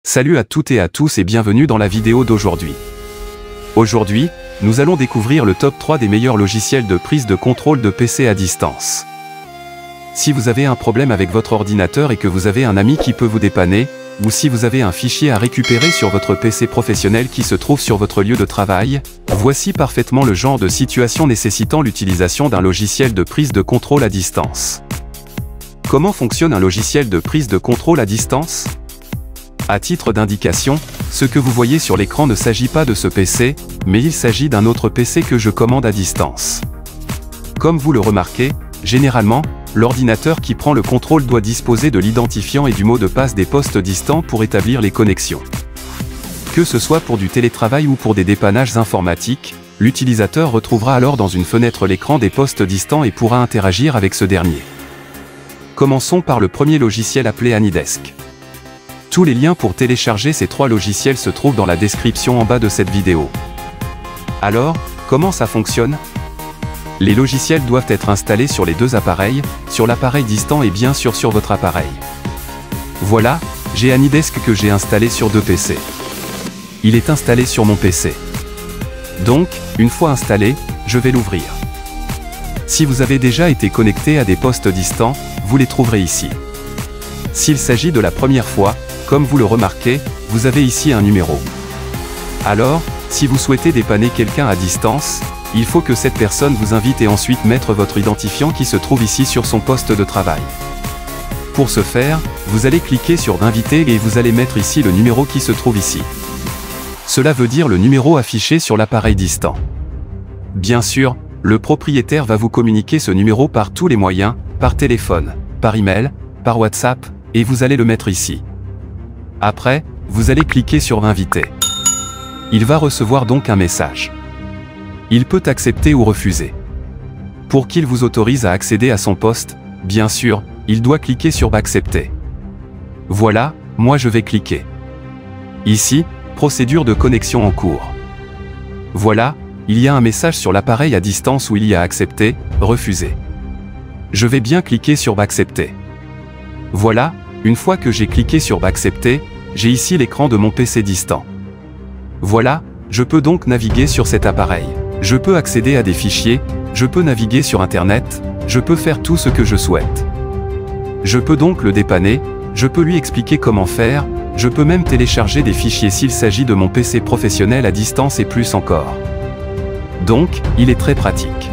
Salut à toutes et à tous et bienvenue dans la vidéo d'aujourd'hui. Aujourd'hui, nous allons découvrir le top 3 des meilleurs logiciels de prise de contrôle de PC à distance. Si vous avez un problème avec votre ordinateur et que vous avez un ami qui peut vous dépanner, ou si vous avez un fichier à récupérer sur votre PC professionnel qui se trouve sur votre lieu de travail, voici parfaitement le genre de situation nécessitant l'utilisation d'un logiciel de prise de contrôle à distance. Comment fonctionne un logiciel de prise de contrôle à distance ? À titre d'indication, ce que vous voyez sur l'écran ne s'agit pas de ce PC, mais il s'agit d'un autre PC que je commande à distance. Comme vous le remarquez, généralement, l'ordinateur qui prend le contrôle doit disposer de l'identifiant et du mot de passe des postes distants pour établir les connexions. Que ce soit pour du télétravail ou pour des dépannages informatiques, l'utilisateur retrouvera alors dans une fenêtre l'écran des postes distants et pourra interagir avec ce dernier. Commençons par le premier logiciel appelé AnyDesk. Tous les liens pour télécharger ces trois logiciels se trouvent dans la description en bas de cette vidéo. Alors, comment ça fonctionne ? Les logiciels doivent être installés sur les deux appareils, sur l'appareil distant et bien sûr sur votre appareil. Voilà, j'ai AnyDesk que j'ai installé sur deux PC. Il est installé sur mon PC. Donc, une fois installé, je vais l'ouvrir. Si vous avez déjà été connecté à des postes distants, vous les trouverez ici. S'il s'agit de la première fois, comme vous le remarquez, vous avez ici un numéro. Alors, si vous souhaitez dépanner quelqu'un à distance, il faut que cette personne vous invite et ensuite mettre votre identifiant qui se trouve ici sur son poste de travail. Pour ce faire, vous allez cliquer sur Inviter et vous allez mettre ici le numéro qui se trouve ici. Cela veut dire le numéro affiché sur l'appareil distant. Bien sûr, le propriétaire va vous communiquer ce numéro par tous les moyens, par téléphone, par email, par WhatsApp, et vous allez le mettre ici. Après, vous allez cliquer sur Inviter. Il va recevoir donc un message. Il peut accepter ou refuser. Pour qu'il vous autorise à accéder à son poste, bien sûr, il doit cliquer sur Accepter. Voilà, moi je vais cliquer. Ici, procédure de connexion en cours. Voilà, il y a un message sur l'appareil à distance où il y a Accepter, Refuser. Je vais bien cliquer sur Accepter. Voilà, une fois que j'ai cliqué sur Accepter, j'ai ici l'écran de mon PC distant. Voilà, je peux donc naviguer sur cet appareil. Je peux accéder à des fichiers, je peux naviguer sur Internet, je peux faire tout ce que je souhaite. Je peux donc le dépanner, je peux lui expliquer comment faire, je peux même télécharger des fichiers s'il s'agit de mon PC professionnel à distance et plus encore. Donc, il est très pratique.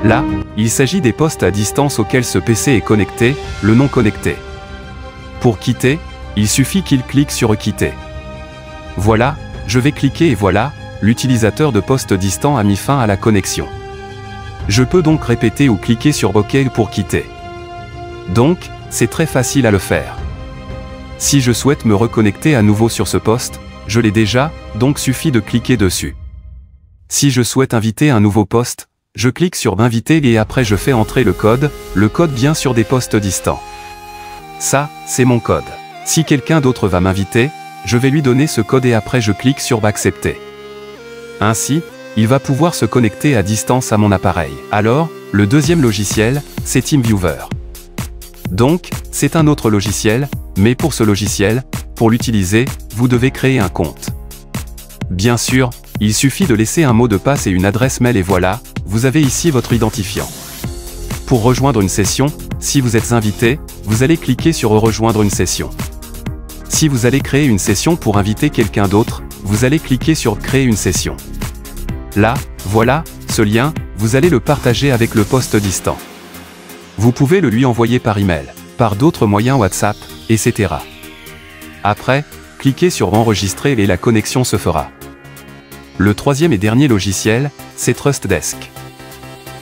Là, il s'agit des postes à distance auxquels ce PC est connecté, le non connecté. Pour quitter, il suffit qu'il clique sur Quitter. Voilà, je vais cliquer et voilà, l'utilisateur de poste distant a mis fin à la connexion. Je peux donc répéter ou cliquer sur OK pour quitter. Donc, c'est très facile à le faire. Si je souhaite me reconnecter à nouveau sur ce poste, je l'ai déjà, donc suffit de cliquer dessus. Si je souhaite inviter un nouveau poste, je clique sur Inviter et après je fais entrer le code bien sûr des postes distants. Ça, c'est mon code. Si quelqu'un d'autre va m'inviter, je vais lui donner ce code et après je clique sur Accepter. Ainsi, il va pouvoir se connecter à distance à mon appareil. Alors, le deuxième logiciel, c'est TeamViewer. Donc, c'est un autre logiciel, mais pour ce logiciel, pour l'utiliser, vous devez créer un compte. Bien sûr, il suffit de laisser un mot de passe et une adresse mail et voilà, vous avez ici votre identifiant. Pour rejoindre une session, si vous êtes invité, vous allez cliquer sur Rejoindre une session. Si vous allez créer une session pour inviter quelqu'un d'autre, vous allez cliquer sur Créer une session. Là, voilà, ce lien, vous allez le partager avec le poste distant. Vous pouvez le lui envoyer par email, par d'autres moyens WhatsApp, etc. Après, cliquez sur Enregistrer et la connexion se fera. Le troisième et dernier logiciel, c'est TrustDesk.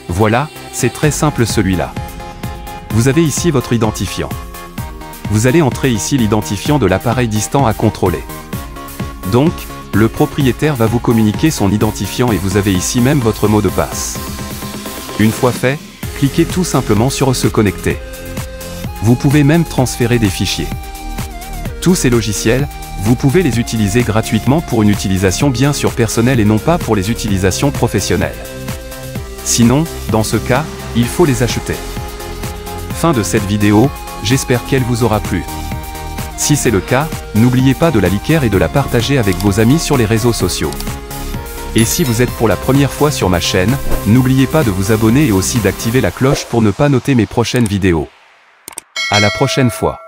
Voilà, c'est très simple celui-là. Vous avez ici votre identifiant. Vous allez entrer ici l'identifiant de l'appareil distant à contrôler. Donc, le propriétaire va vous communiquer son identifiant et vous avez ici même votre mot de passe. Une fois fait, cliquez tout simplement sur Se connecter. Vous pouvez même transférer des fichiers. Tous ces logiciels, vous pouvez les utiliser gratuitement pour une utilisation bien sûr personnelle et non pas pour les utilisations professionnelles. Sinon, dans ce cas, il faut les acheter. Fin de cette vidéo, j'espère qu'elle vous aura plu. Si c'est le cas, N'oubliez pas de la liker et de la partager avec vos amis sur les réseaux sociaux. Et si vous êtes pour la première fois sur ma chaîne, n'oubliez pas de vous abonner et aussi d'activer la cloche pour ne pas noter mes prochaines vidéos. À la prochaine fois.